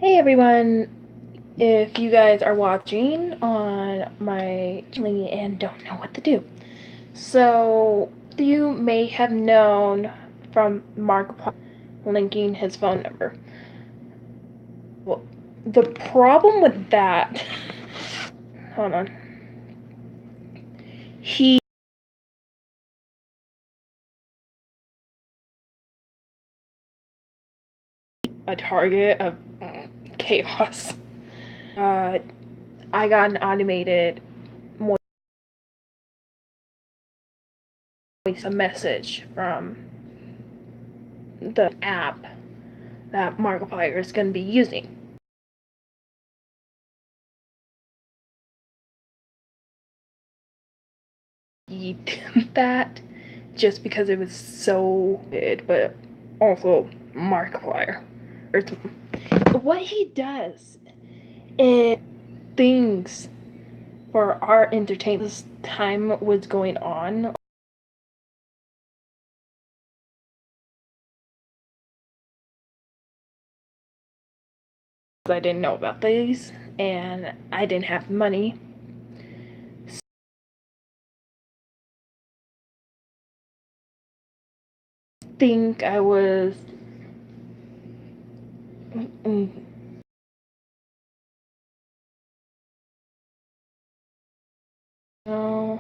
Hey everyone, if you guys are watching on my channel and don't know what to do. So, you may have known from Mark linking his phone number. Well, the problem with that, hold on, he a target of chaos. I got an automated voice message from the app that Markiplier is going to be using. He did that just because it was so good, but also Markiplier. What he does is things for our entertainment. This time was going on. I didn't know about these, and I didn't have money. Think I was. No.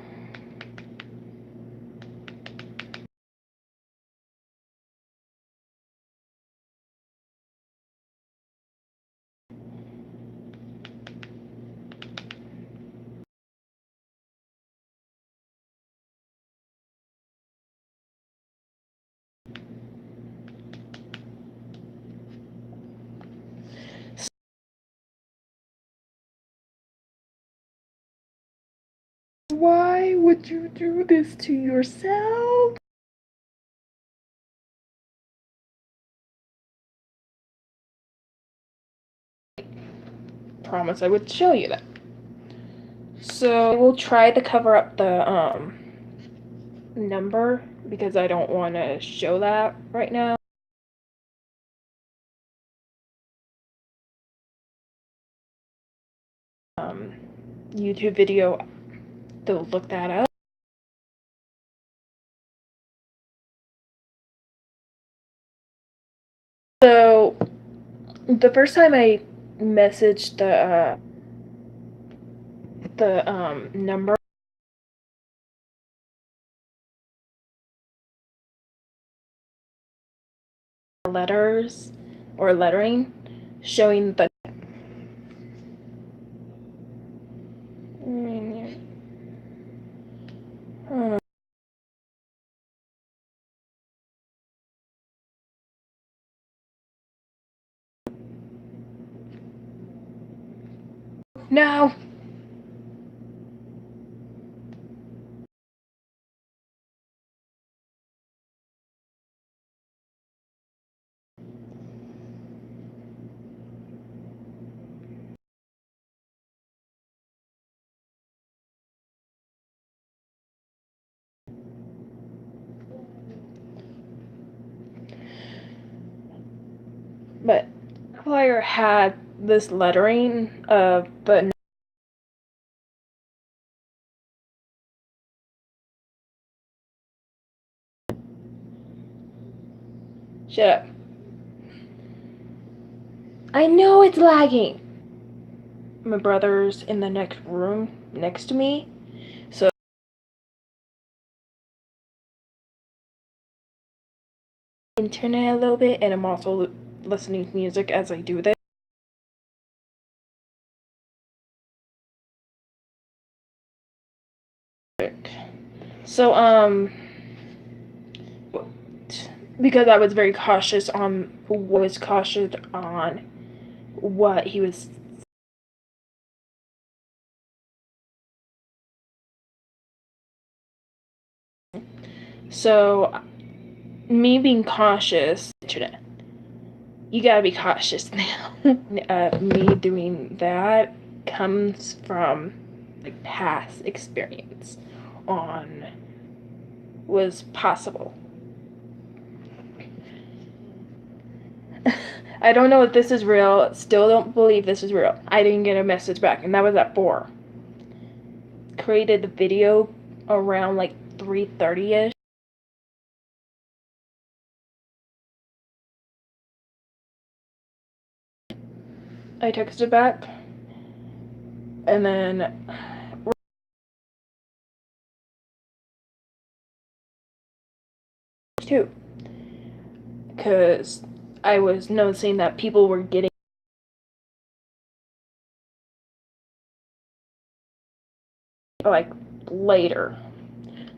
Why would you do this to yourself? Promise I would show you that. So we'll try to cover up the number because I don't want to show that right now. YouTube video to look that up. So the first time I messaged the number letters or lettering showing the no. But Flyer had this lettering of the shut up. I know it's lagging. My brother's in the next room next to me, so internet a little bit, and I'm also listening to music as I do this. So because I was very cautious on what he was. So me being cautious, internet. You gotta be cautious now. Me doing that comes from like past experience on was possible. I don't know if this is real. Still don't believe this is real. I didn't get a message back, and that was at 4. Created the video around like 3:30ish. I texted back, and then too, because I was noticing that people were getting like later.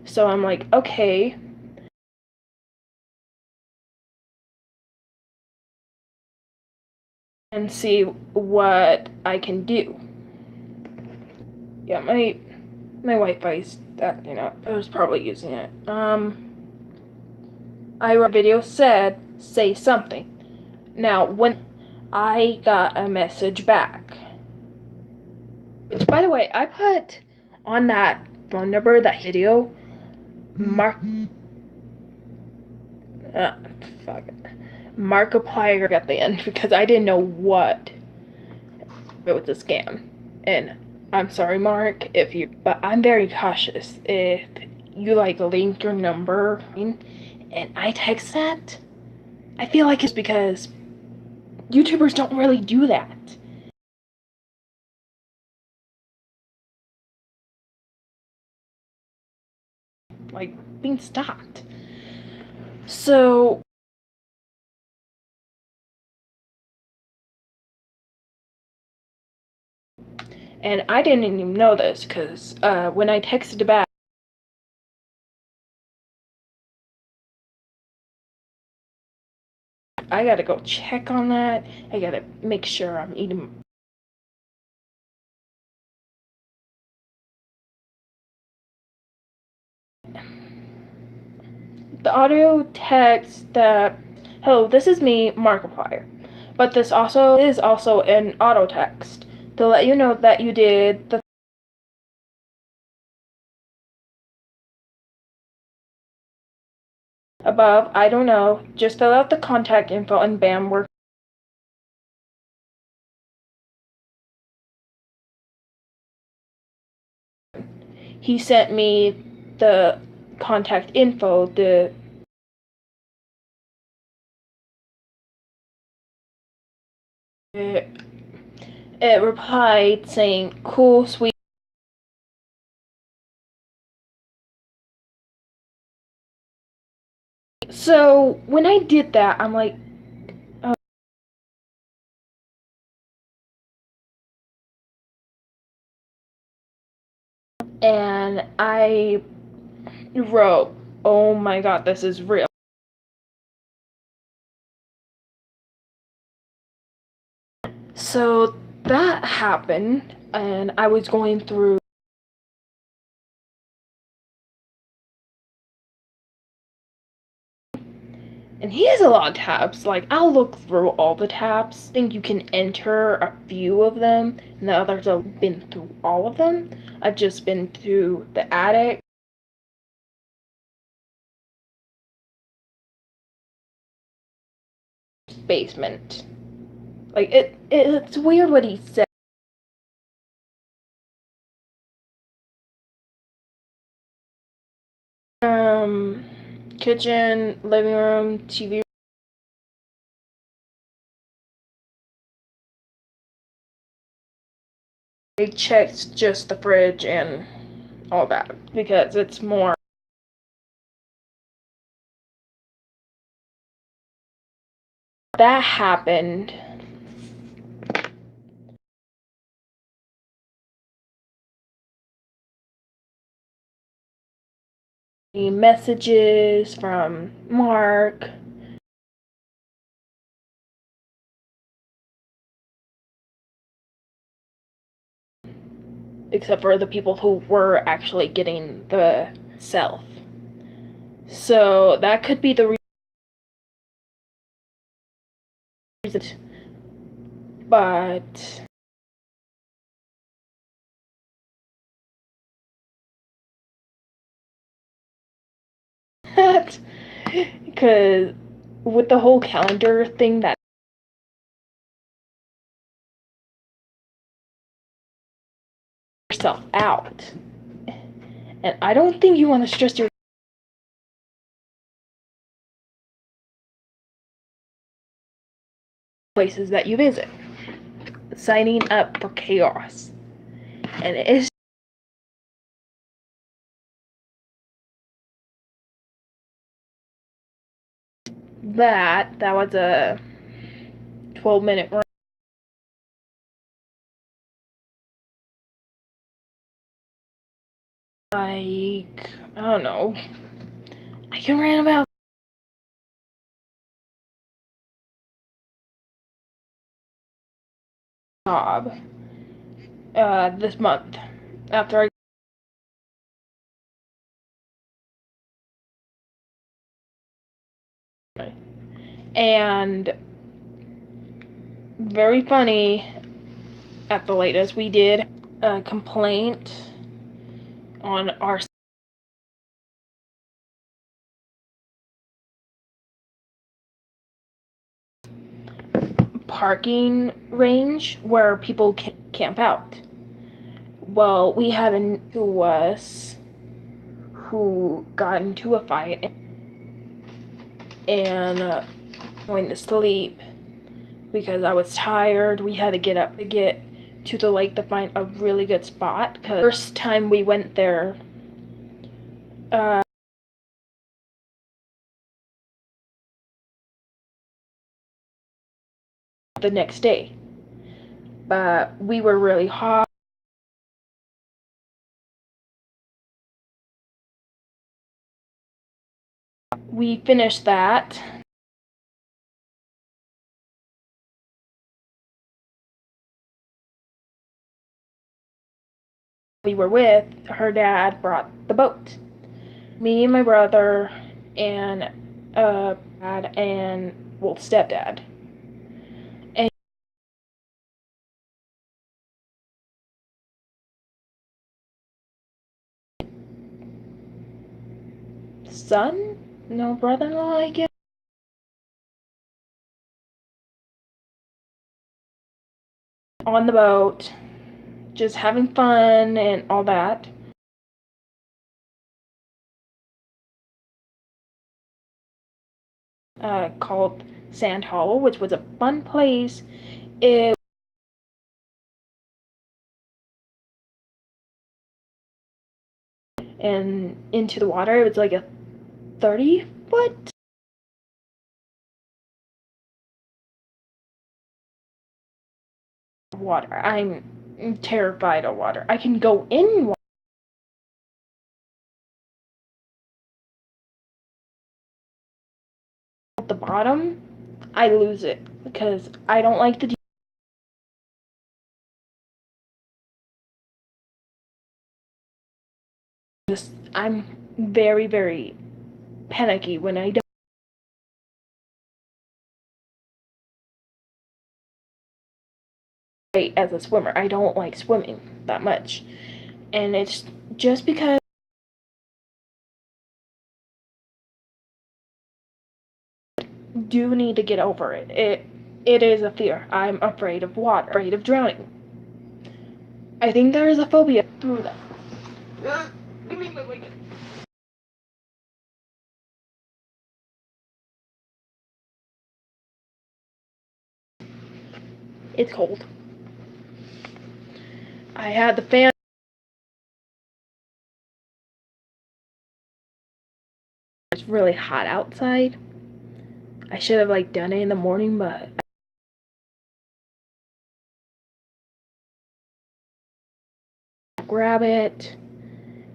So I'm like, okay. And see what I can do. Yeah, my Wi-Fi's acting up. I was probably using it. I wrote a video said say something. Now when I got a message back, which by the way I put on that phone number, that video, Mark. Uh, fuck it. Markiplier at the end because I didn't know what it was a scam. And I'm sorry, Mark, if you, but I'm very cautious. If you like link your number and I text that, I feel like it's because YouTubers don't really do that. Like being stopped. So and I didn't even know this because when I texted back, I gotta go check on that. I gotta make sure I'm eating. The audio text that, hello, this is me, Markiplier. But this also is also an auto text to let you know that you did the above. I don't know. Just fill out the contact info and bam, we're. He sent me the contact info, it, it replied saying, cool, sweet. So when I did that, I'm like, oh. And I wrote, oh my god, this is real. So that happened, and I was going through. And he has a lot of tabs. Like, I'll look through all the tabs. I think you can enter a few of them, and the others have been through all of them. I've just been through the attic, basement. Like, it's weird what he said. Um, Kitchen, living room, TV. I checked just the fridge and all that because it's more. That happened. Messages from Mark. Except for the people who were actually getting the self. So that could be the reason. But because with the whole calendar thing that yourself out. And I don't think you want to stress your places that you visit. Signing up for chaos. And it's that was a 12-minute run. Like, I don't know. I can rant about job this month after I and very funny at the latest we did a complaint on our parking range where people camp out. Well, we had a to us who got into a fight and going to sleep because I was tired. We had to get up to get to the lake to find a really good spot. Cause first time we went there, uh, the next day, but we were really hot. We finished that. We were with her dad brought the boat. Me and my brother and dad and well stepdad. And son? No, brother-in-law, I guess. On the boat, just having fun and all that. Called Sand Hollow, which was a fun place. It and into the water. It was like a 30-foot water. I'm terrified of water. I can go in water. At the bottom, I lose it because I don't like to do this. I'm very, very panicky when I don't as a swimmer. I don't like swimming that much. And it's just because I do need to get over it. It is a fear. I'm afraid of water, afraid of drowning. I think there is a phobia through that. Give me my blanket. It's cold. I had the fan. It's really hot outside. I should have like done it in the morning, but I grab it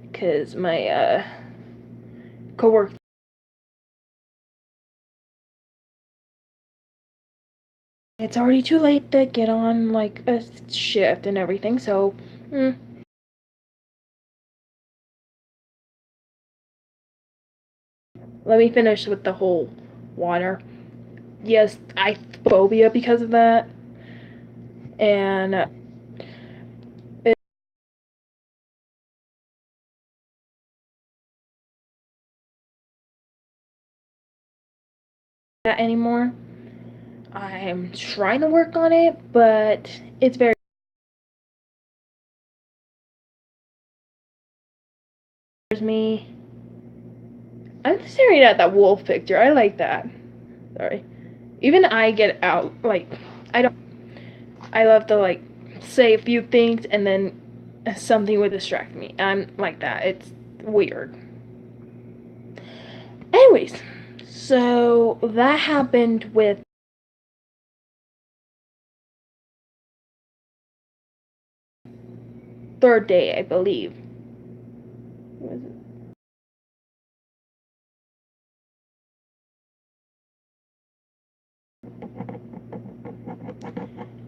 because my coworker. It's already too late to get on like a shift and everything, so let me finish with the whole water. Yes, I phobia because of that, and that anymore. I'm trying to work on it, but it's very pointing at that wolf picture. I like that. Sorry. Even I get out, like, I don't, I love to, like, say a few things and then something would distract me. I'm like that. It's weird. Anyways, so that happened with third day, I believe. Was it?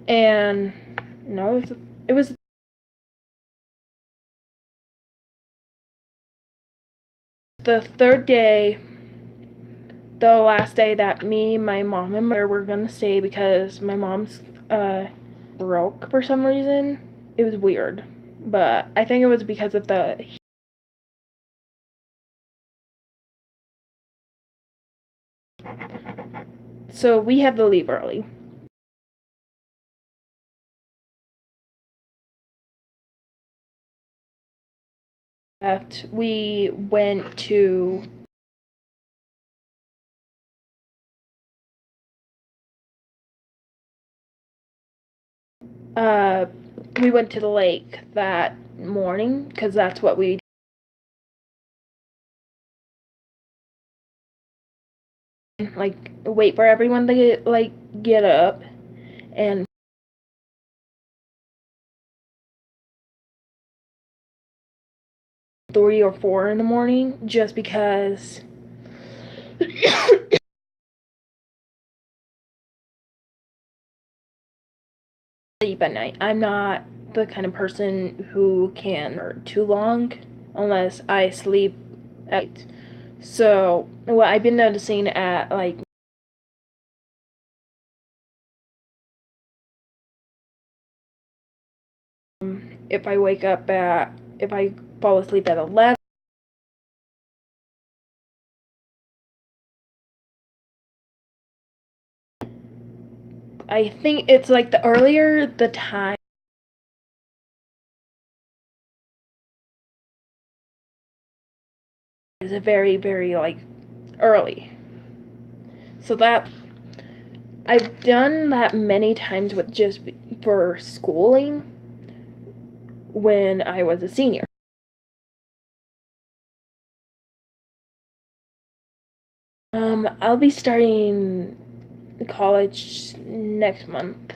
And no, it was the third day, the last day that me, my mom, and my mother were gonna stay because my mom's broke for some reason. It was weird, but I think it was because of the. So we had to leave early. Left. We went to uh we went to the lake that morning because that's what we like wait for everyone to get up and 3 or 4 in the morning just because sleep at night. I'm not the kind of person who can for too long unless I sleep at night. So what I've been noticing at like if I wake up at if I fall asleep at 11. I think it's like the earlier the time is a very like early. So that I've done that many times with just for schooling when I was a senior. I'll be starting college next month.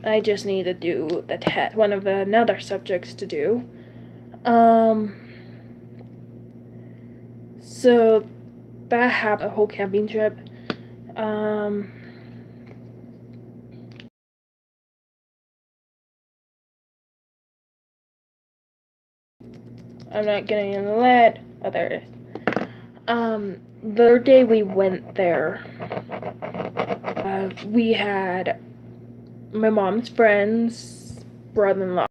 I just need to do the test, one of the another subjects to do. Um, so that happened a whole camping trip. Um, I'm not getting into that. Oh, there it is. The third day we went there, we had my mom's friends, brother-in-law.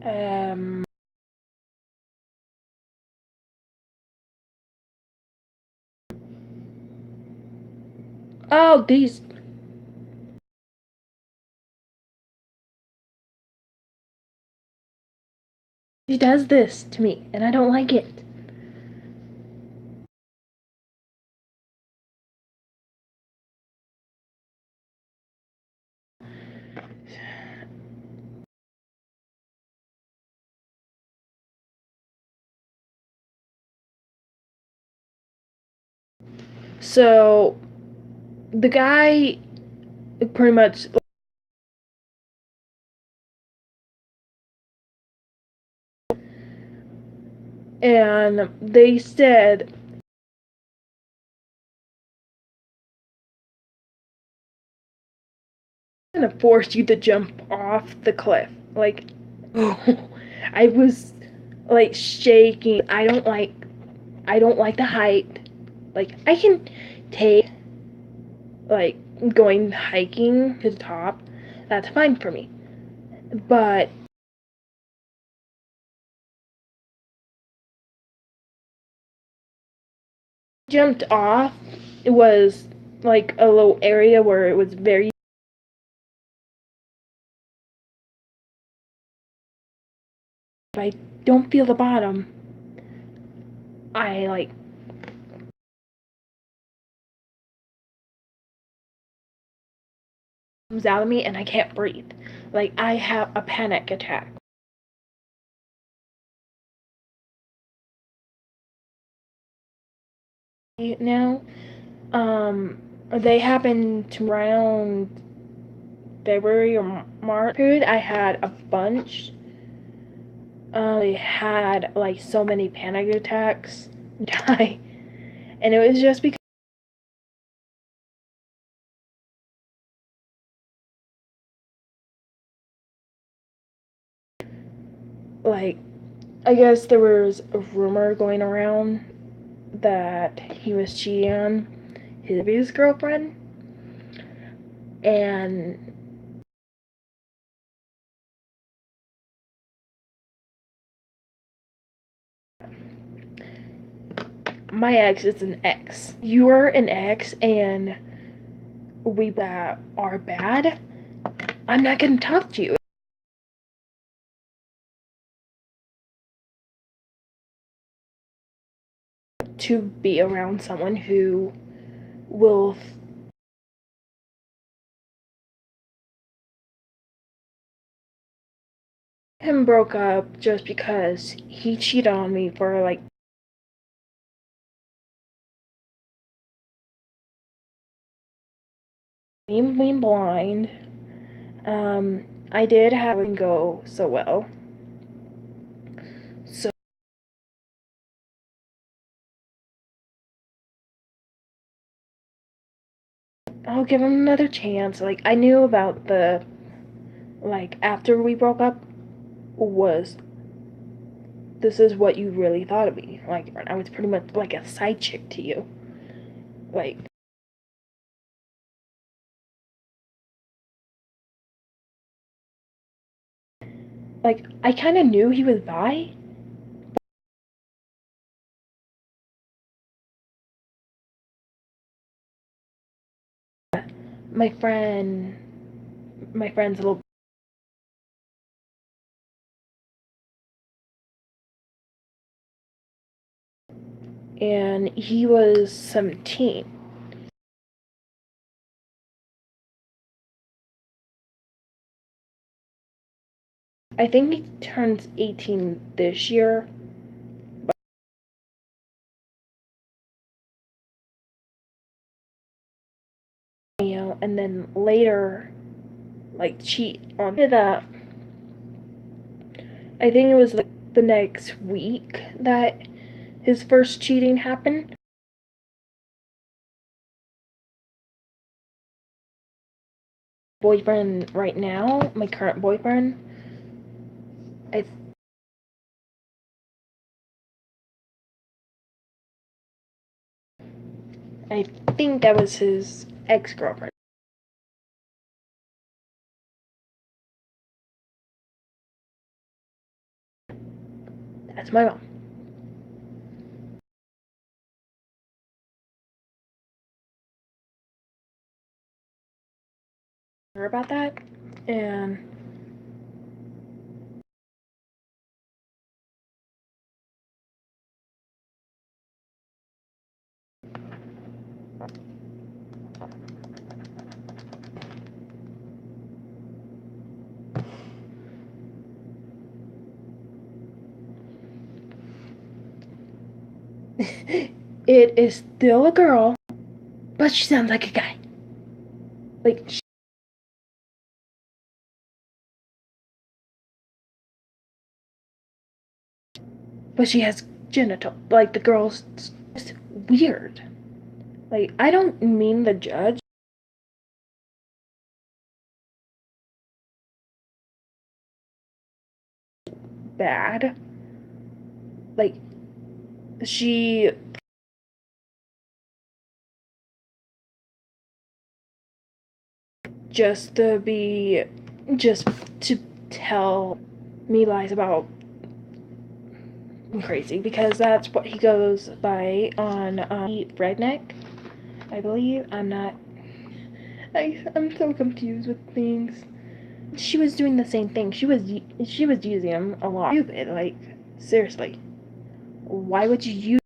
Um, oh, these. He does this to me, and I don't like it. So the guy pretty much, and they said I'm gonna force you to jump off the cliff. Like, I was like shaking. I don't like the height. Like, I can take like going hiking to the top. That's fine for me. But jumped off. It was like a little area where it was very. If I don't feel the bottom, I like comes out of me and I can't breathe. Like I have a panic attack. Now, they happened to around February or March period. I had a bunch. I had like so many panic attacks, die, and it was just because like I guess there was a rumor going around that he was cheating on his girlfriend, and my ex is an ex. You are an ex, and we that are bad. I'm not gonna talk to you. To be around someone who will him broke up just because he cheated on me for like being blind. I did have it go so well. So I'll give him another chance. Like I knew about the like after we broke up was this is what you really thought of me. Like I was pretty much like a side chick to you. Like I kind of knew he was bi. My friend, my friend's a little, and he was 17. I think he turns 18 this year. You know, and then later, like cheat on that. I think it was like the next week that his first cheating happened. Boyfriend right now, my current boyfriend, I I think that was his ex girlfriend. That's my mom. Heard about that, and it is still a girl, but she sounds like a guy. Like, but she has genital. Like the girl's just weird. Like I don't mean the judge bad. Like she just to be just to tell me lies about crazy because that's what he goes by on Redneck, I believe. I'm not. I'm so confused with things. She was doing the same thing. She was using him a lot. Stupid. Like seriously, why would you use?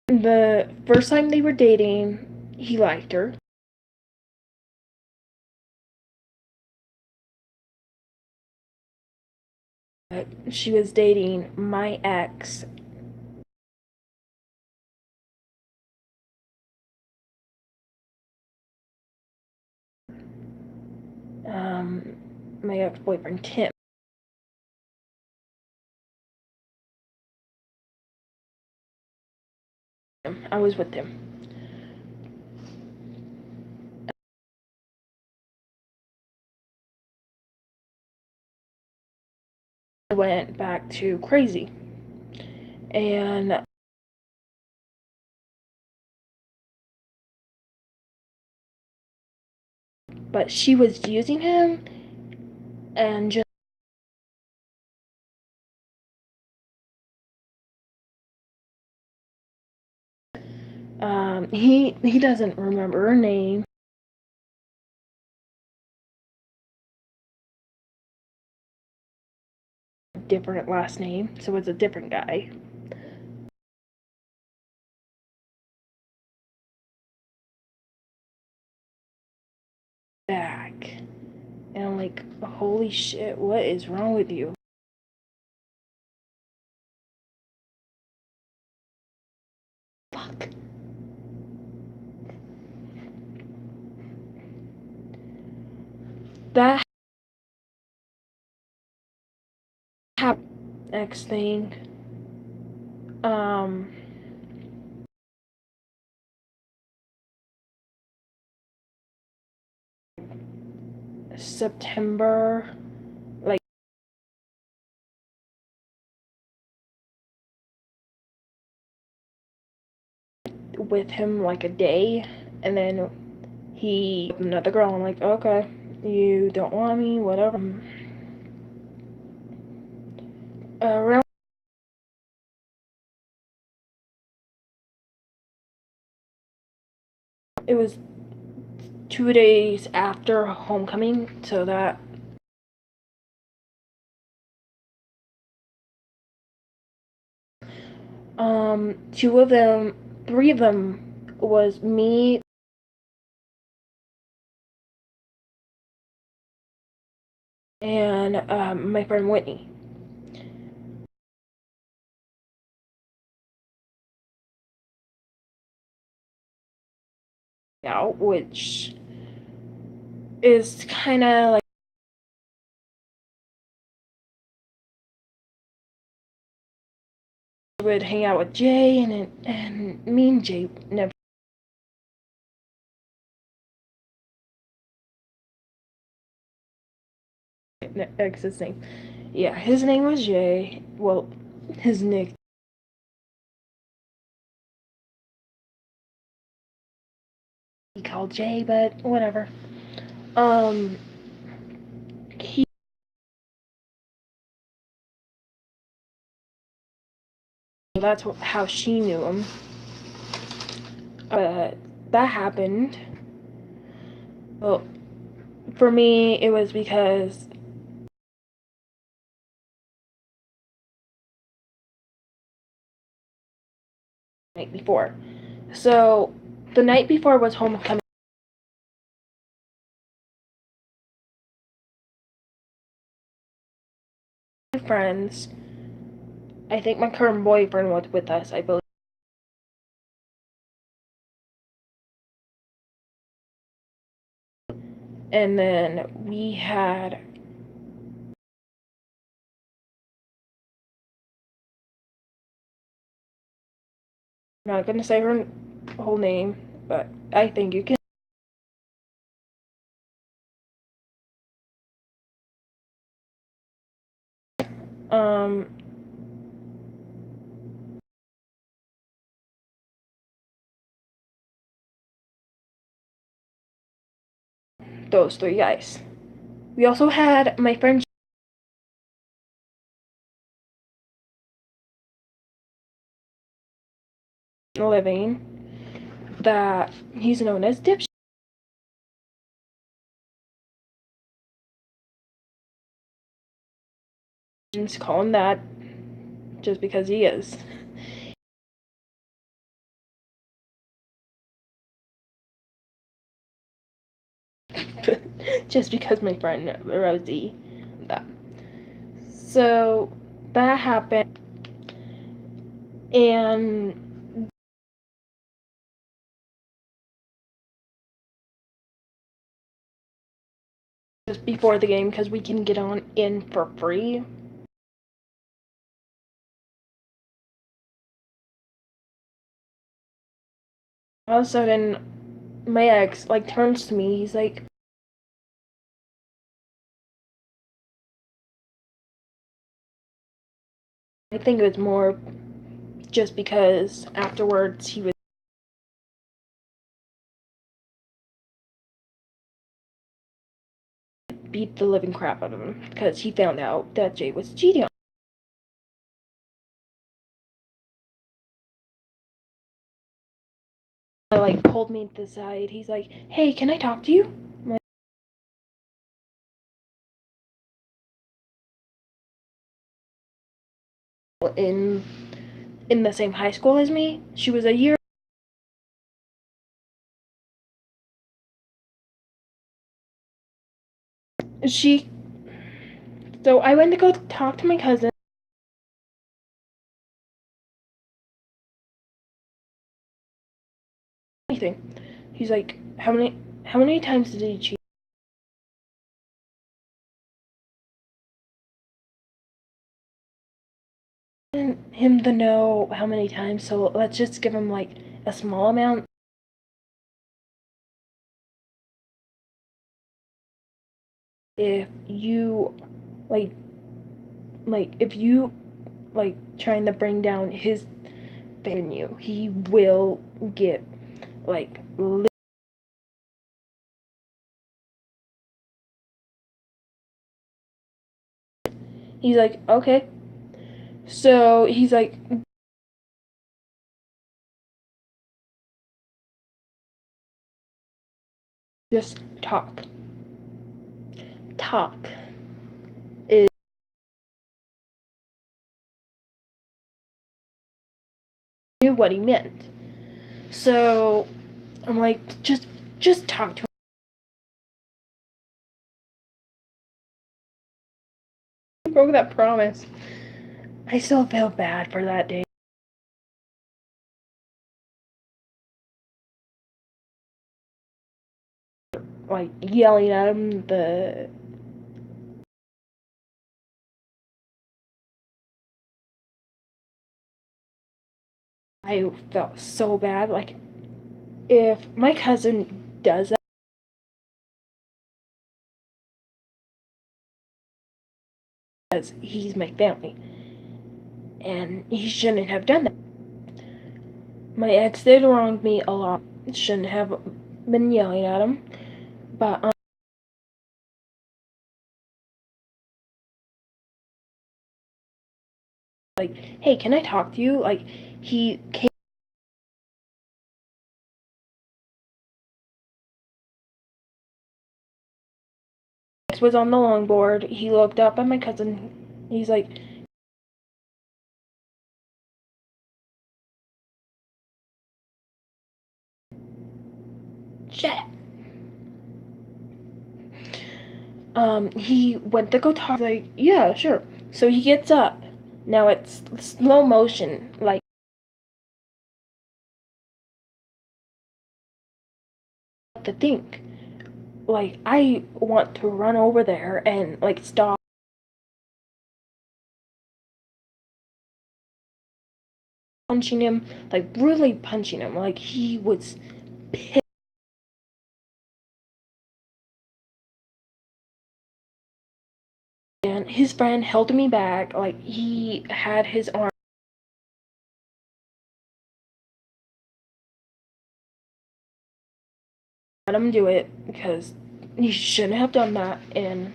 The first time they were dating, he liked her. She was dating my ex. Um, my ex-boyfriend Tim. I was with him. I went back to crazy, and but she was using him and just he doesn't remember her name. Different last name, so it's a different guy. Back, and I'm like, holy shit, what is wrong with you? Fuck. That happened. Next thing, um, September, like with him like a day, and then he another girl. I'm like, okay, you don't want me, whatever. Around it was 2 days after homecoming, so that two of them, three of them was me and my friend Whitney. Out, which is kind of like I would hang out with Jay, and me and Jay never existing. Yeah, his name was Jay. Well, his nick he called Jay, but whatever. Um, he that's how she knew him. But that happened. Well, for me, it was because the night before. So the night before was homecoming. Friends. I think my current boyfriend was with us, I believe. And then we had I'm not gonna say her whole name, but I think you can. Um, those three guys. We also had my friend living that he's known as Dipshit. Just call him that just because he is. Just because my friend Rosie. That. So that happened, and just before the game because we can get on in for free. All of a sudden, my ex like turns to me. He's like, I think it was more just because afterwards he would beat the living crap out of him because he found out that Jay was cheating on him. Like pulled me to the side. He's like, "Hey, can I talk to you?" I'm like, in the same high school as me. She was a year. She. So I went to go talk to my cousin. Anything. He's like, how many times did he cheat? Him to know how many times. So let's just give him like a small amount. If you like if you like trying to bring down his venue, he will get like. He's like, okay. So he's like, just talk. Talk is what he meant. So I'm like, just talk to him. Broke that promise. I still feel bad for that day. Like yelling at him. I felt so bad. Like if my cousin does that, because he's my family, and he shouldn't have done that. My ex did wrong me a lot. Shouldn't have been yelling at him, but like, hey, can I talk to you? Like, he came, was on the longboard. He looked up at my cousin. He's like, shit. He went to go talk. Like, yeah, sure. So he gets up. Now it's slow motion. Like, to think. Like, I want to run over there and like stop punching him, like brutally punching him. Like he was pissed. And his friend held me back. Like he had his arm. Let him do it because he shouldn't have done that. And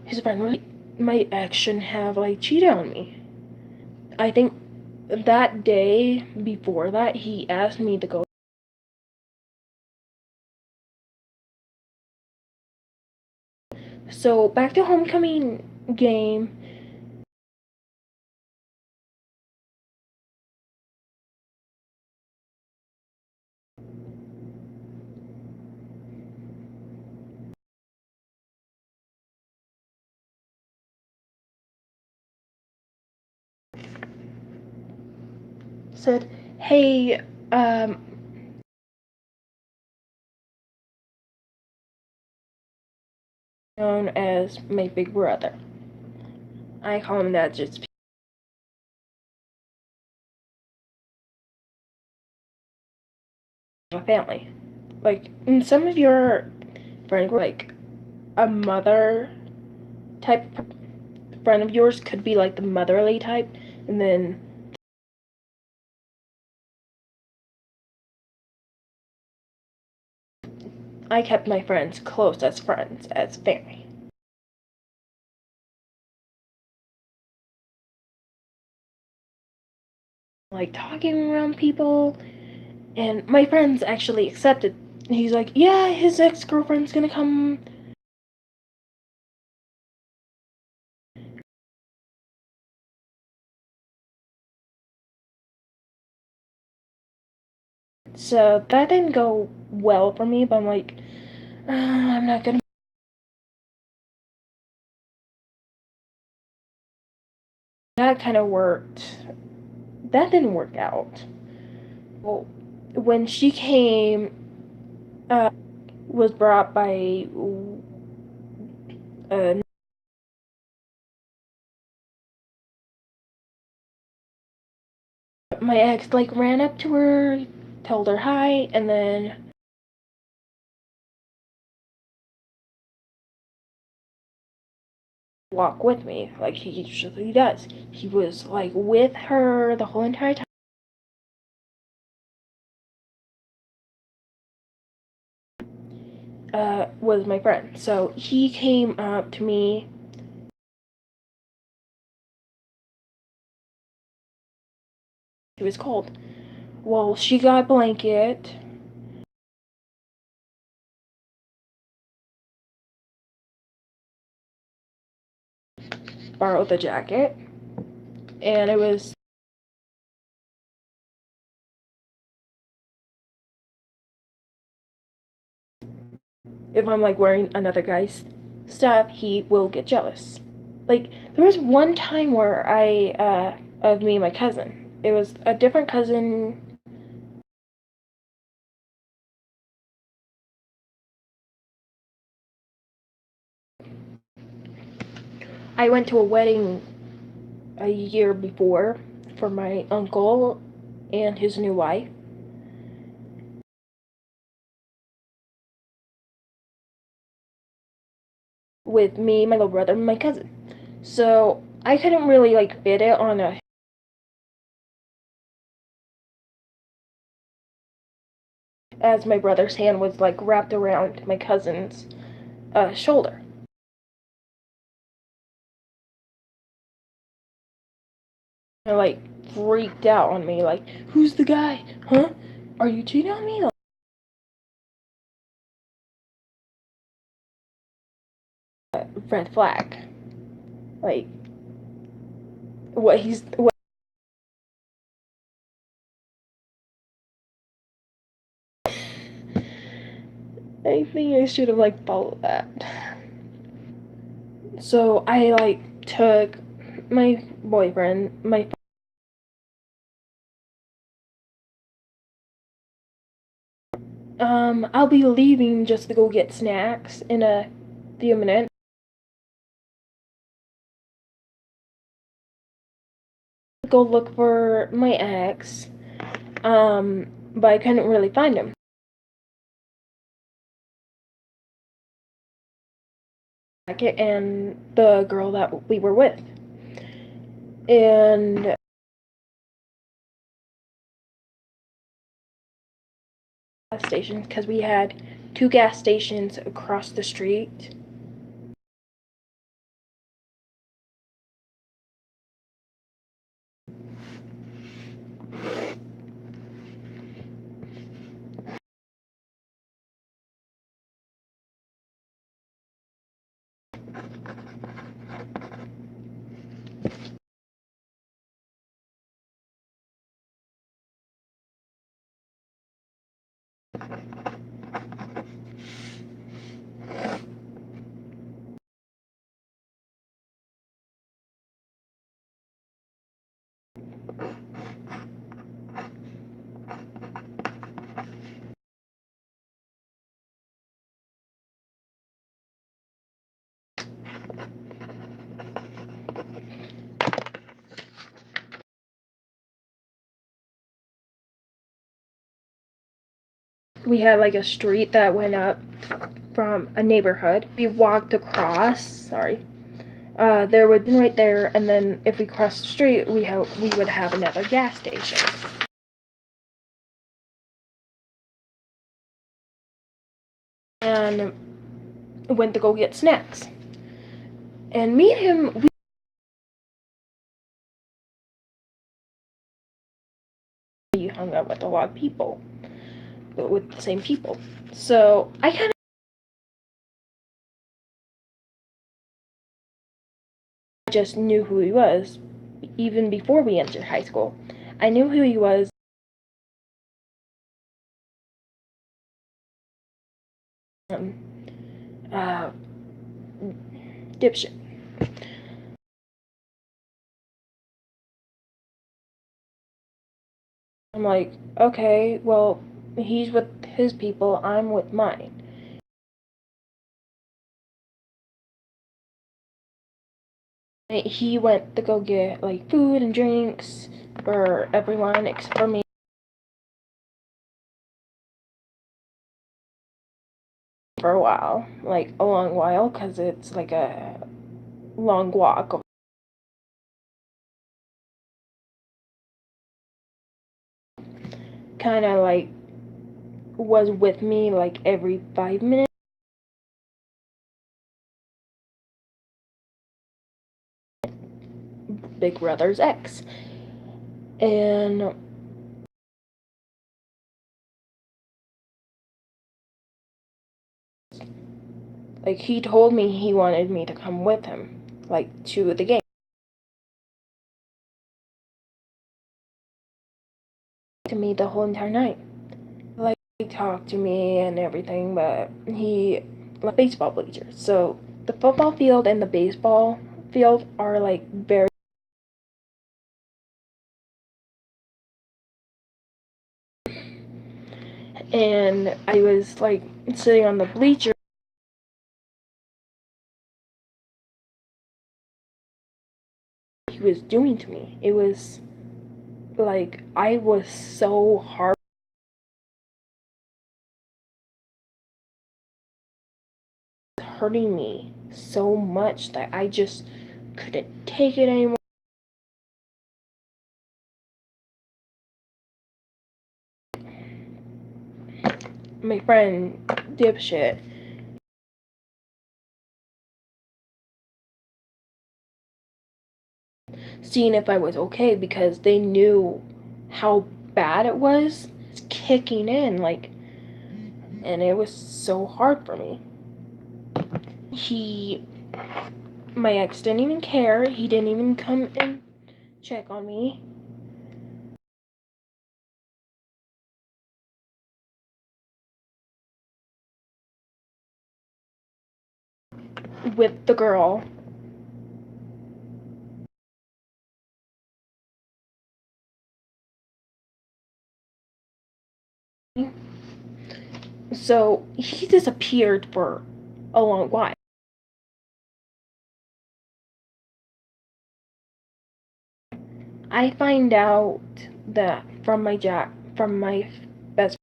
his friend was like, my ex shouldn't have like cheated on me. I think that day before that, he asked me to go. So back to homecoming game. Said, hey, known as my big brother. I call him that just my family. Like, in some of your friends, like a mother type friend of yours could be like the motherly type, and then I kept my friends close as friends, as family. Like talking around people, and my friends actually accepted. He's like, yeah, his ex girlfriend's gonna come. So that didn't go well for me, but I'm like, I'm not gonna. That kind of worked. That didn't work out. Well, when she came, was brought by uh, my ex, like ran up to her, told her hi, and then walk with me like he usually does. He was like with her the whole entire time. Was my friend. So he came up to me. It was cold. Well, she got a blanket, borrowed the jacket, and it was. If I'm like wearing another guy's stuff, he will get jealous. Like there was one time where of me and my cousin. It was a different cousin. I went to a wedding a year before for my uncle and his new wife with me, my little brother, and my cousin. So I couldn't really like fit it on a as my brother's hand was like wrapped around my cousin's shoulder. And like freaked out on me, like, who's the guy? Huh? Are you cheating on me? Like, red flag. Like what I think I should have like followed that. So I like took my boyfriend, my I'll be leaving just to go get snacks in a few minutes. Go look for my ex. But I couldn't really find him. And the girl that we were with. And gas stations because we had two gas stations across the street. We had like a street that went up from a neighborhood. We walked across. Sorry. There would be right there, and then if we crossed the street, we would have another gas station. And went to go get snacks. And me and him, we hung out with a lot of people, but with the same people. So I kind of just knew who he was, even before we entered high school. I knew who he was. Uh, Dipshit. I'm like, okay, well, he's with his people, I'm with mine. He went to go get like food and drinks for everyone except for me. For a while, like a long while, because it's like a long walk. Kind of like was with me like every 5 minutes. Big brother's ex. And like he told me he wanted me to come with him, like to the game. To me the whole entire night. Like he talked to me and everything, but he like baseball bleachers. So the football field and the baseball field are like very, and I was like sitting on the bleacher. He was doing to me. It was like I was so hard hurting me so much that I just couldn't take it anymore. My friend dipshit seeing if I was okay because they knew how bad it was. It's kicking in like, and it was so hard for me. He My ex didn't even care. He didn't even come and check on me. With the girl. So he disappeared for a long while. I find out that from my best.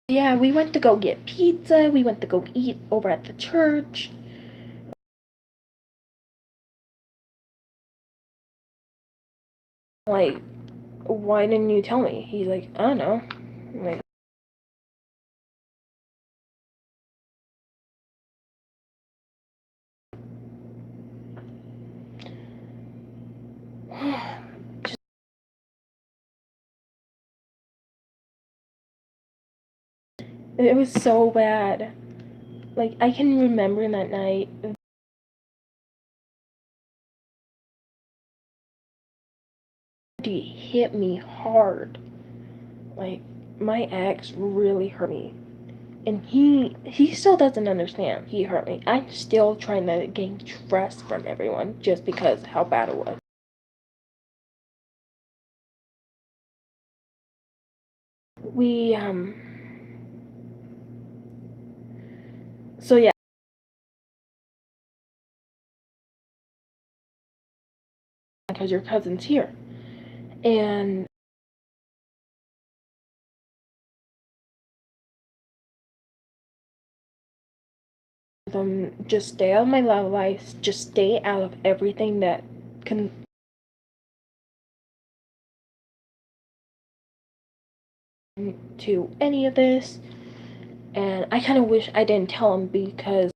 Yeah, we went to go get pizza. We went to go eat over at the church. Like, why didn't you tell me? He's like, I don't know. Like, it was so bad. Like, I can remember that night. He hit me hard. Like, my ex really hurt me. And he still doesn't understand. He hurt me. I'm still trying to gain trust from everyone just because how bad it was. We so yeah, because your cousin's here. And just stay out of my love life, just stay out of everything that can to any of this. And I kind of wish I didn't tell him because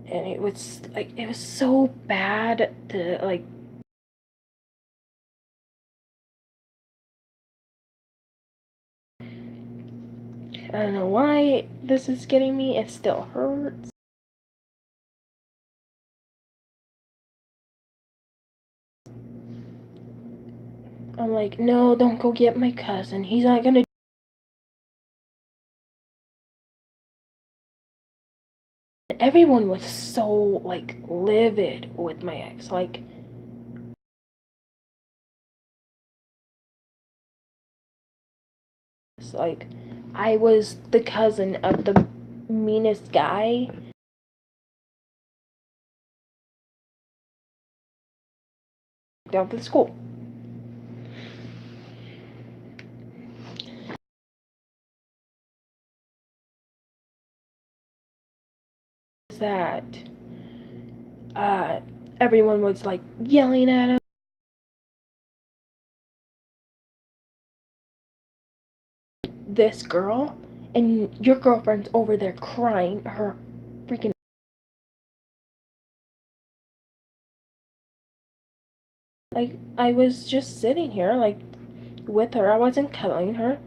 and it was so bad to like I don't know why this is getting me. It still hurts. I'm like, no, don't go get my cousin. He's not gonna. Everyone was so like livid with my ex. Like I was the cousin of the meanest guy down to the school. That uh, everyone was like yelling at him. This girl and your girlfriend's over there crying her freaking. Like I was just sitting here like with her. I wasn't cuddling her.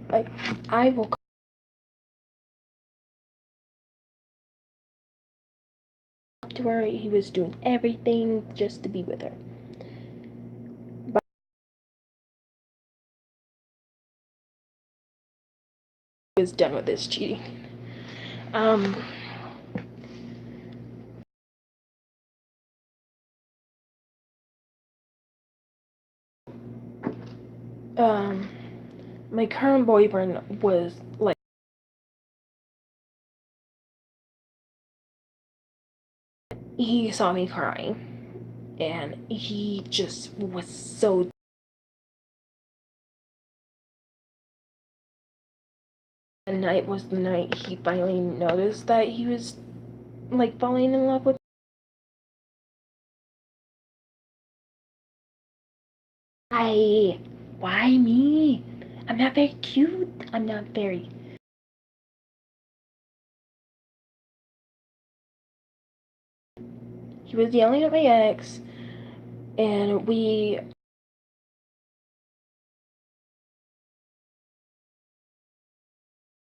Like I will come to her. He was doing everything just to be with her. But I was done with this cheating. Um, um, my current boyfriend was like he saw me crying and he just was so. The night was the night he finally noticed that he was like falling in love with. I why me? I'm not very cute. I'm not very. He was yelling at my ex and we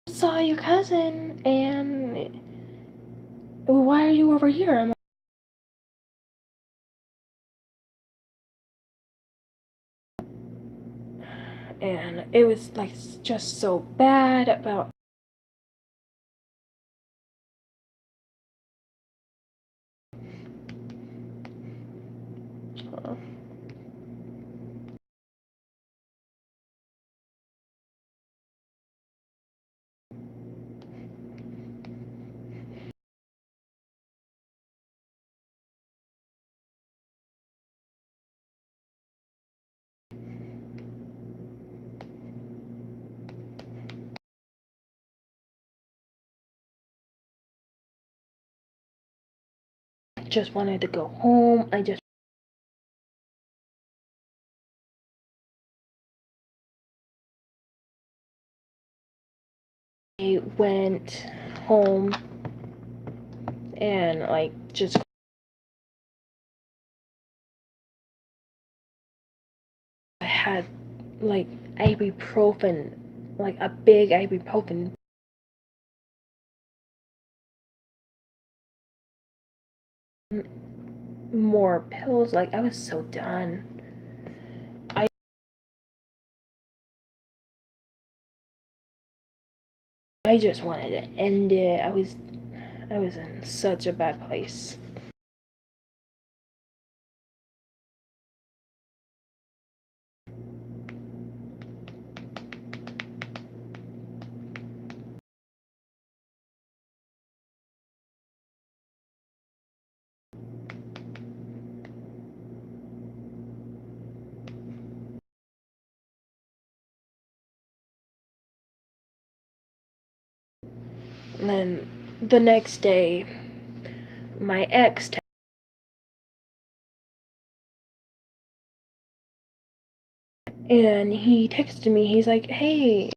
saw your cousin and why are you over here? And it was like just so bad about. Just wanted to go home. I just went home and like just I had like ibuprofen, like a big ibuprofen, more pills. Like I was so done. I I just wanted to end it. I was in such a bad place. And then the next day, my ex and he texted me. He's like, "Hey,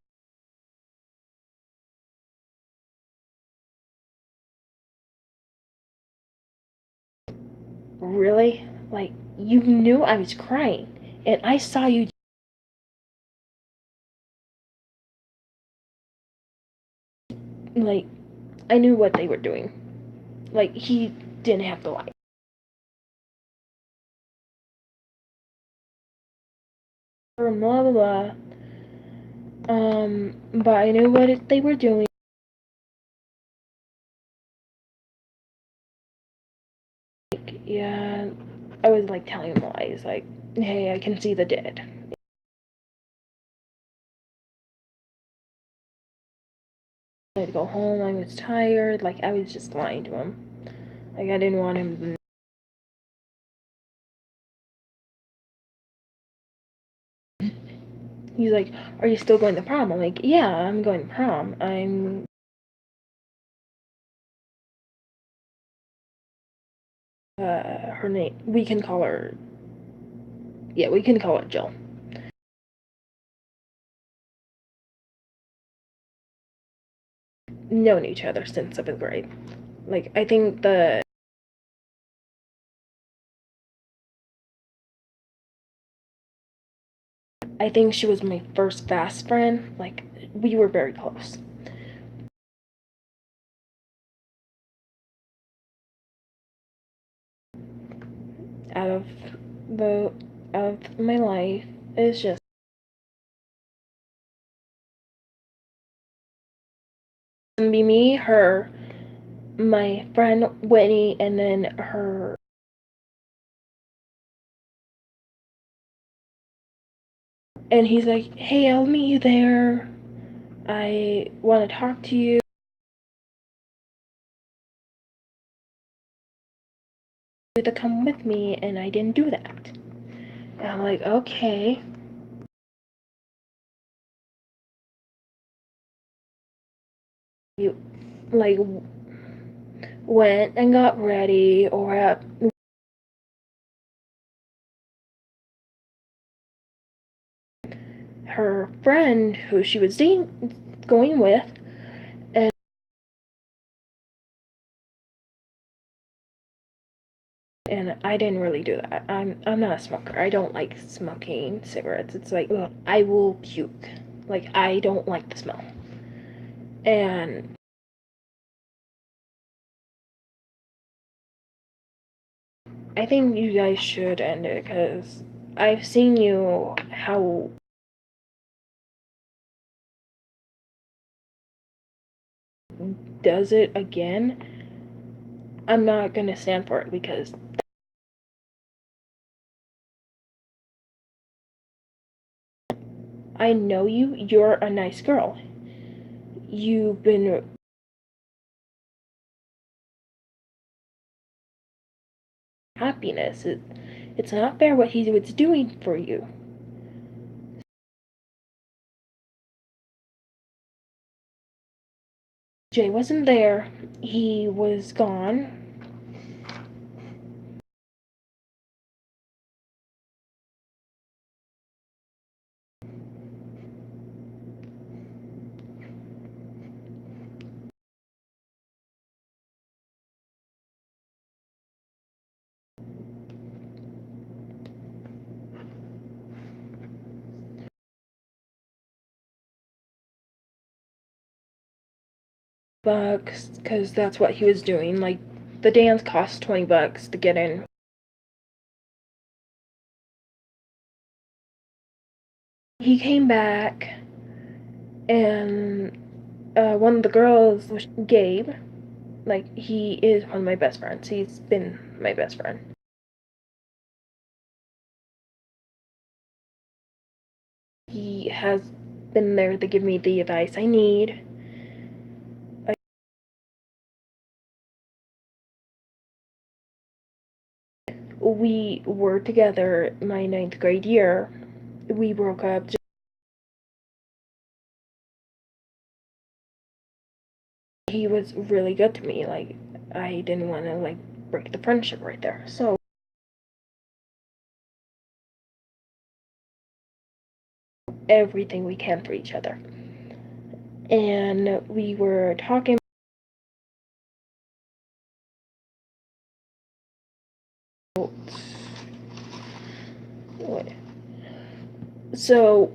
really? Like you knew I was crying, and I saw you. Like I knew what they were doing. Like he didn't have to lie." Blah blah blah. But I knew what they were doing. Like, yeah, I was like telling him lies. Like, hey, I can see the dead. I had to go home. I was tired. Like I was just lying to him. Like I didn't want him to. He's like, "Are you still going to prom?" I'm like, "Yeah, I'm going to prom. I'm." Her name. We can call her. Yeah, we can call her Jill. Known each other since 7th grade. Like I think the. I think she was my first fast friend. Like we were very close. Out of the out of my life is just be me, her, my friend Whitney, and then her. And he's like, "Hey, I'll meet you there. I want to talk to you to come with me," and I didn't do that. And I'm like, okay. You like went and got ready, or her friend who she was going with, and I didn't really do that. I'm not a smoker. I don't like smoking cigarettes. It's like ugh, I will puke. Like I don't like the smell. And I think you guys should end it because I've seen you how does it again. I'm not gonna stand for it because I know you. You're a nice girl. You've been happiness. It's not fair what he was doing for you. Jay wasn't there. He was gone. bucks because that's what he was doing. Like, the dance cost $20 to get in. He came back, and one of the girls was Gabe. Like, he is one of my best friends. He's been my best friend. He has been there to give me the advice I need. We were together my ninth grade year. We broke up. He was really good to me. Like, I didn't want to like break the friendship right there. So everything we can for each other. And we were talking. So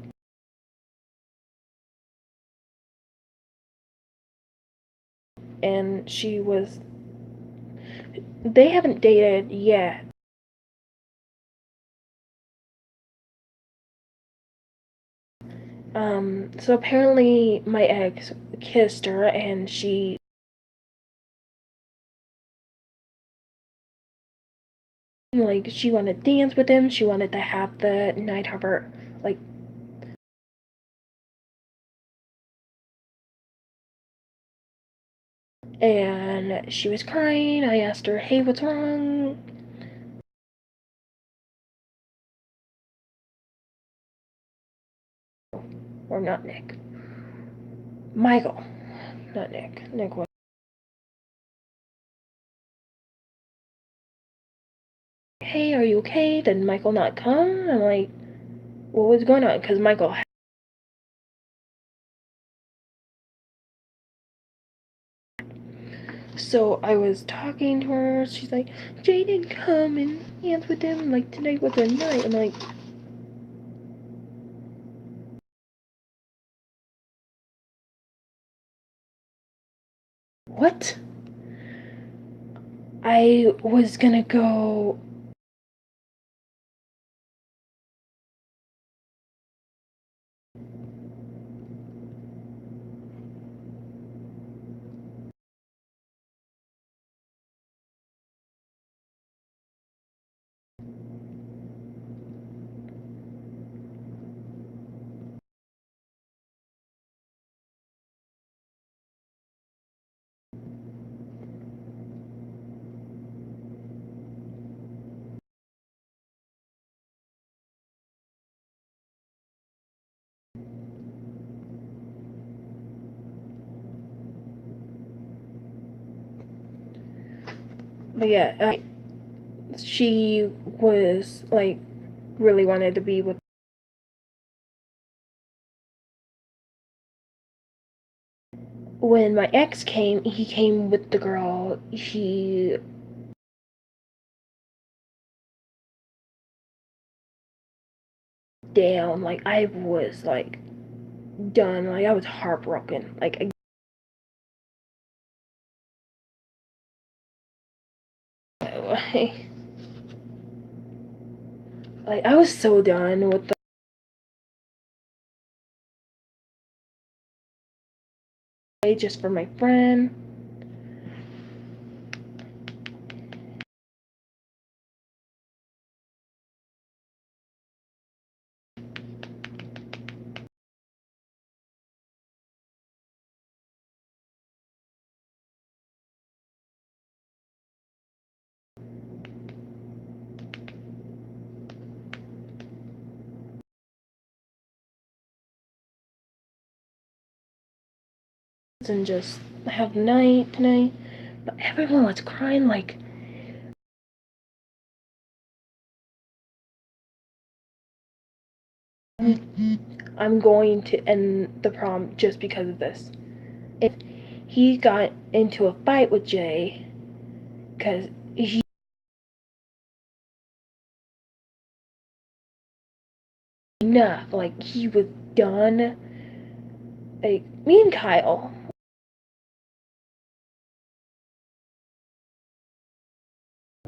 and she was. They haven't dated yet. So apparently my ex kissed her and she wanted to dance with him. She wanted to have the night harbor like and she was crying. I asked her, "Hey, what's wrong?" Or not Nick. Michael, not Nick. Nick was. Hey, are you okay? Did Michael not come? I'm like, what was going on? Because Michael. So I was talking to her. She's like, Jay didn't come and dance with him. Like, tonight was the night. I'm like, what? I was gonna go. But yeah, she was like really wanted to be with. When my ex came, he came with the girl. He down. Like, I was like done. Like, I was heartbroken. Like I was so done with the just for my friend. And just have night tonight. But everyone was crying like I'm going to end the prom just because of this. If he got into a fight with Jay, because he enough, like he was done. Like me and Kyle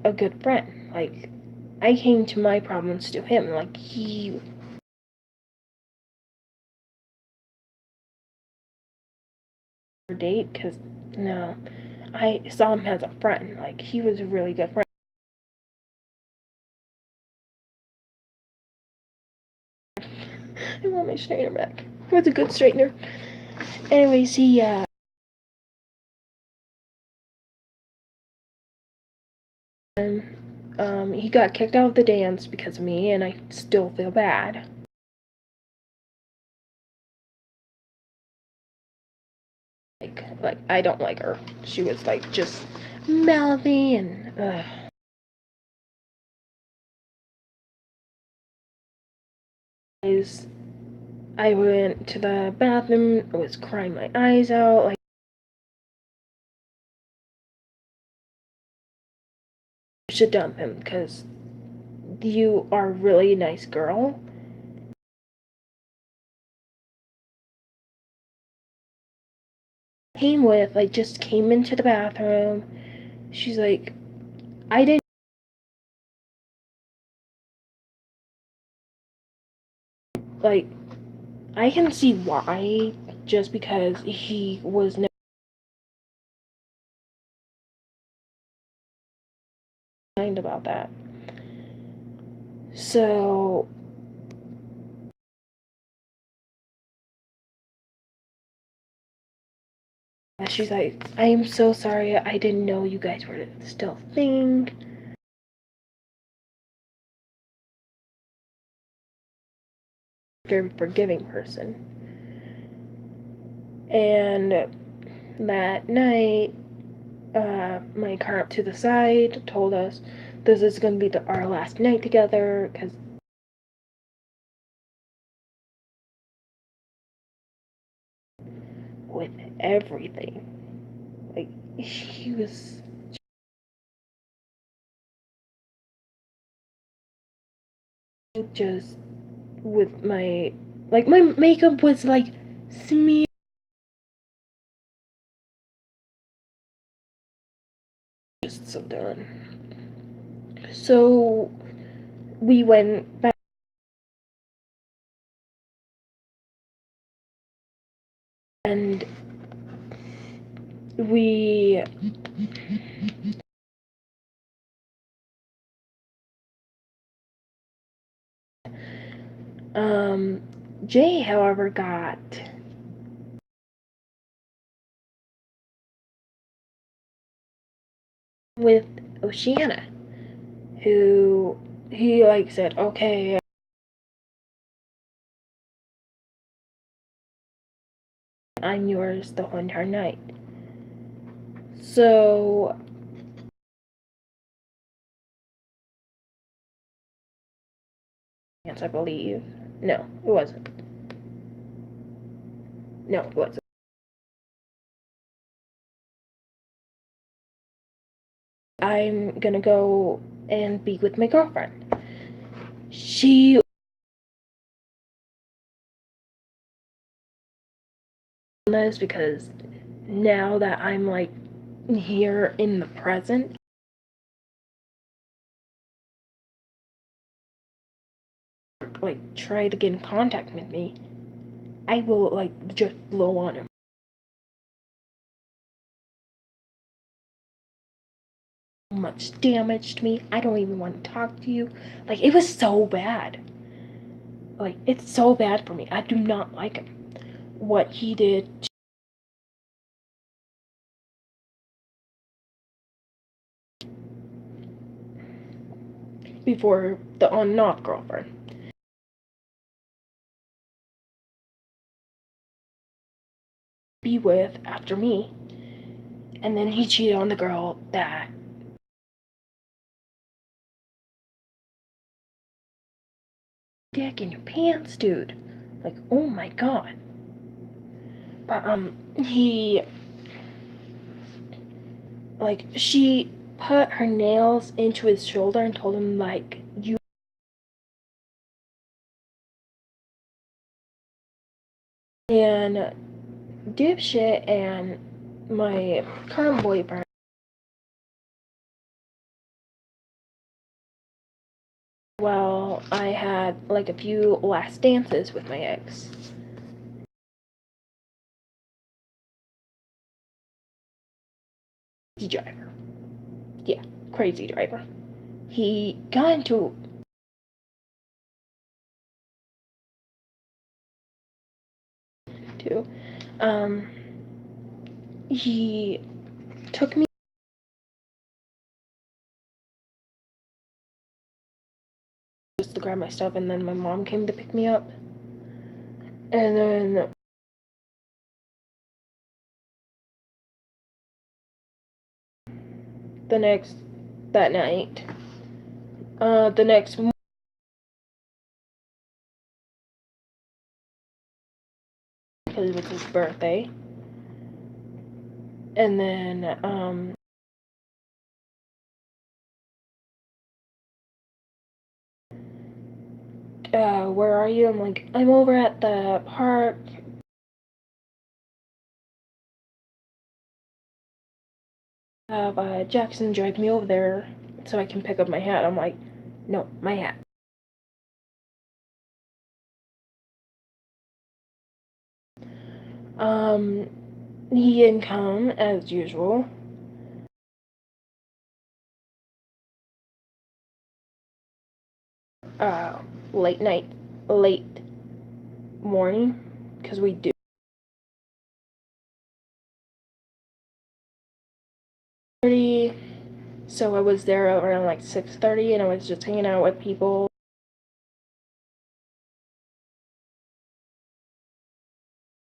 a good friend. Like, I came to my problems to him. Like, he date because no, I saw him as a friend. Like, he was a really good friend. I want my straightener back. He was a good straightener. Anyways, he got kicked out of the dance because of me, and I still feel bad. Like I don't like her. She was like just mouthy and I went to the bathroom, I was crying my eyes out, like I should dump him because you are a really nice girl. Came with, like, just came into the bathroom. She's like, I didn't like. I can see why, just because he was mind about that. So she's like, I am so sorry. I didn't know you guys were still a thing. Very forgiving person. And that night, my car up to the side told us this is going to be our last night together because with everything, like he was just with my makeup was like smeared. Just so done. So we went back and we um Jay, however, got with Oceana, who he like said, okay, I'm yours the whole entire night. So yes, I believe. No, it wasn't. No, it wasn't. I'm gonna go and be with my girlfriend. She this because now that I'm like here in the present, like try to get in contact with me, I will like just blow on him. Much damage to me. I don't even want to talk to you. Like it was so bad. Like it's so bad for me. I do not like him. What he did before the on and off girlfriend. Be with after me. And then he cheated on the girl that dick in your pants, dude. Like, oh my god. But he like she put her nails into his shoulder and told him like you and dipshit and my current boyfriend Well, I had like a few last dances with my ex. Driver. Yeah, crazy driver. He got into too. Um, he took me just to grab my stuff, and then my mom came to pick me up. And then the next that night, the next because it was his birthday, and then where are you? I'm like, I'm over at the park. Have Jackson drive me over there so I can pick up my hat. I'm like, no, my hat. Um, he didn't come as usual. Uh, late night, late morning, because we do. So I was there around like 6:30, and I was just hanging out with people.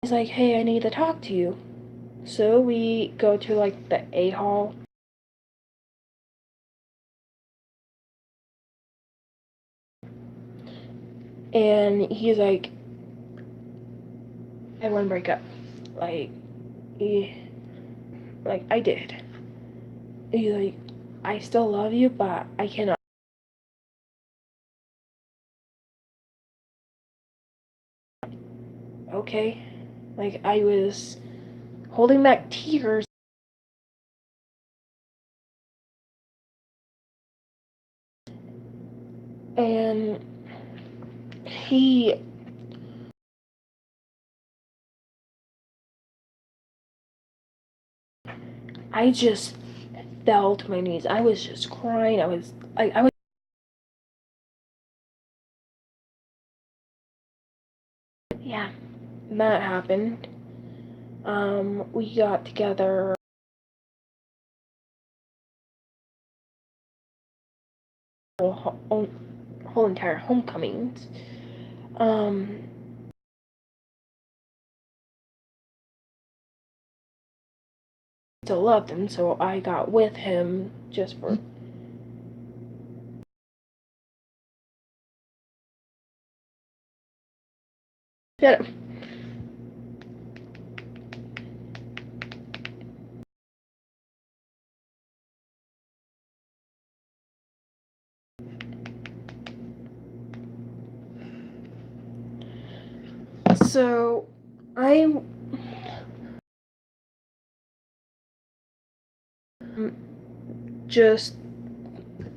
He's like, hey, I need to talk to you. So we go to like the A hall. And he's like, I want to break up. Like, like I did. He's like, I still love you, but I cannot. Okay. Like, I was holding back tears. And he, I just fell to my knees. I was just crying. I was, yeah, that happened. We got together whole, whole entire homecomings. Um, Still loved him, so I got with him just for. Yeah. So I just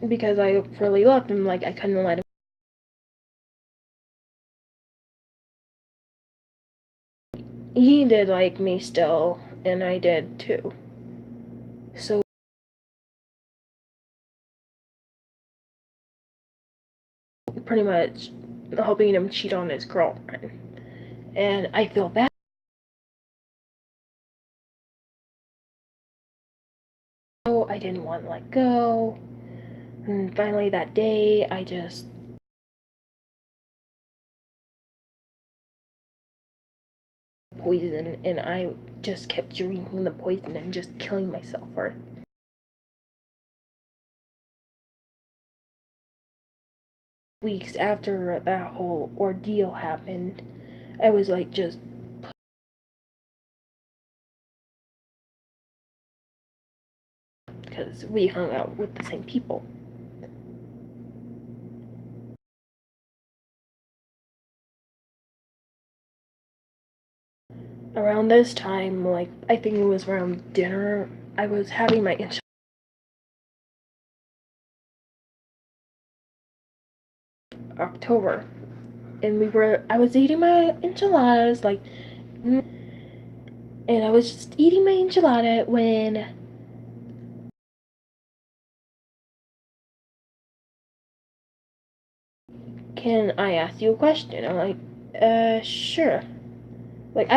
because I really loved him, like I couldn't let him. He did like me still, and I did too. So pretty much helping him cheat on his girlfriend, and I feel bad. So I didn't want to let go, and finally that day I just poison, and I just kept drinking the poison and just killing myself for it. Weeks after that whole ordeal happened, I was like just because we hung out with the same people. Around this time, like I think it was around dinner, I was having my October, and I was eating my enchiladas, like, and I was just eating my enchilada when can I ask you a question? I'm like, sure. Like,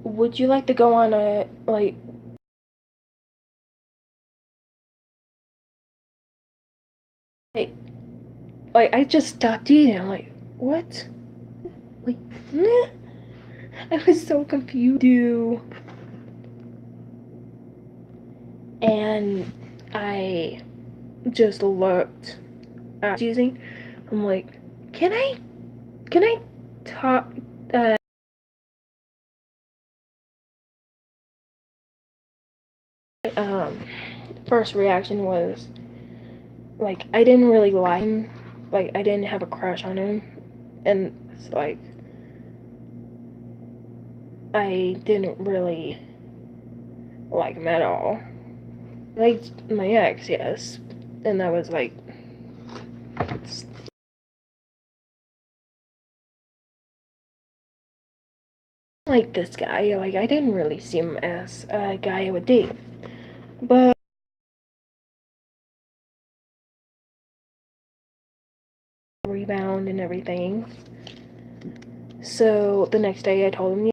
would you like to go on a, like, I just stopped eating. I'm like, what? Like, meh. I was so confused. And I just looked at using. I'm like, can I talk? Uh, um, First reaction was like I didn't really like him. Like I didn't have a crush on him, and it's like I didn't really like him at all. I liked my ex, yes, and that was like this guy. Like I didn't really see him as a guy I would date, but rebound and everything. So the next day I told him,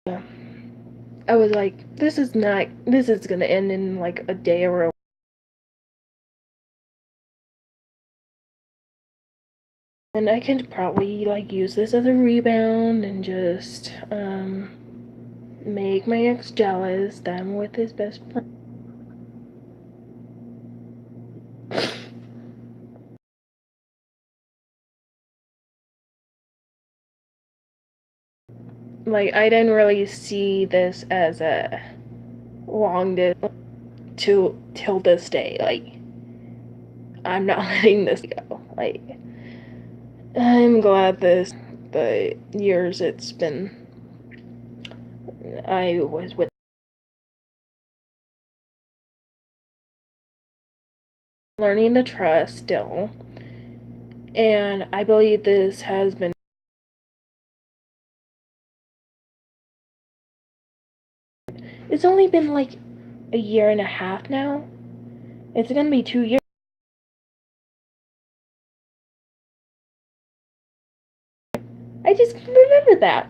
yeah. I was like, this is gonna end in like a day or a, and I can probably like use this as a rebound and just make my ex jealous that I'm with his best friend. Like I didn't really see this as a long distance to till this day. Like I'm not letting this go. Like I'm glad the years it's been I was with learning to trust still, and I believe this has been. It's only been like a year and a half now. It's gonna be 2 years. I just remembered that.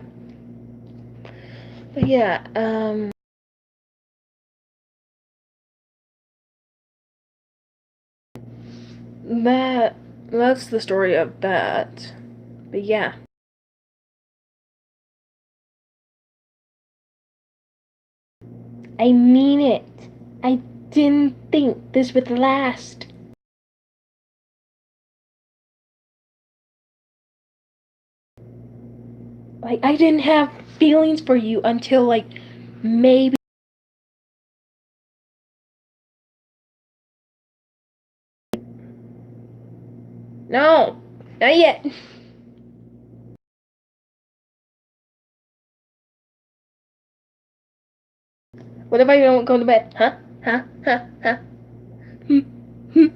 But yeah, that that's the story of that. But yeah, I mean it. I didn't think this would last. Like I didn't have feelings for you until like maybe no, not yet. What if I don't go to bed? Huh? Huh? Huh? Huh? Hmm. Hmm.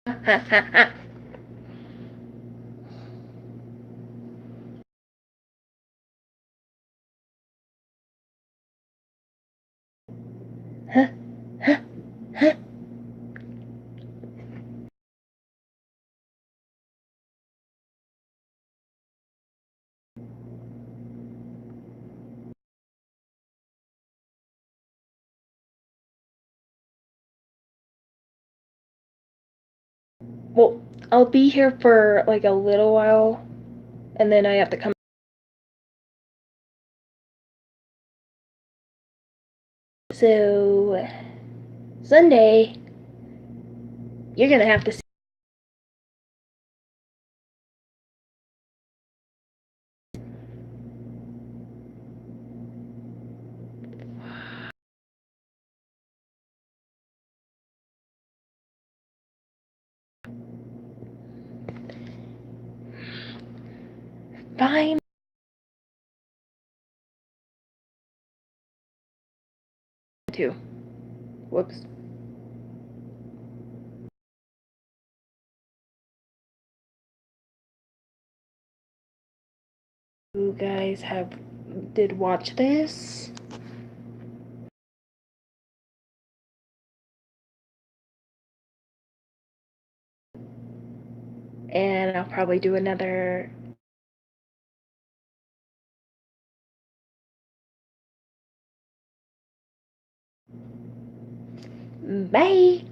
Huh? Huh? Huh? Huh? Huh? Huh? Well, I'll be here for like a little while, and then I have to come. So Sunday, you're gonna have to see. Fine. Too. Whoops. You guys did watch this? And I'll probably do another. Bye.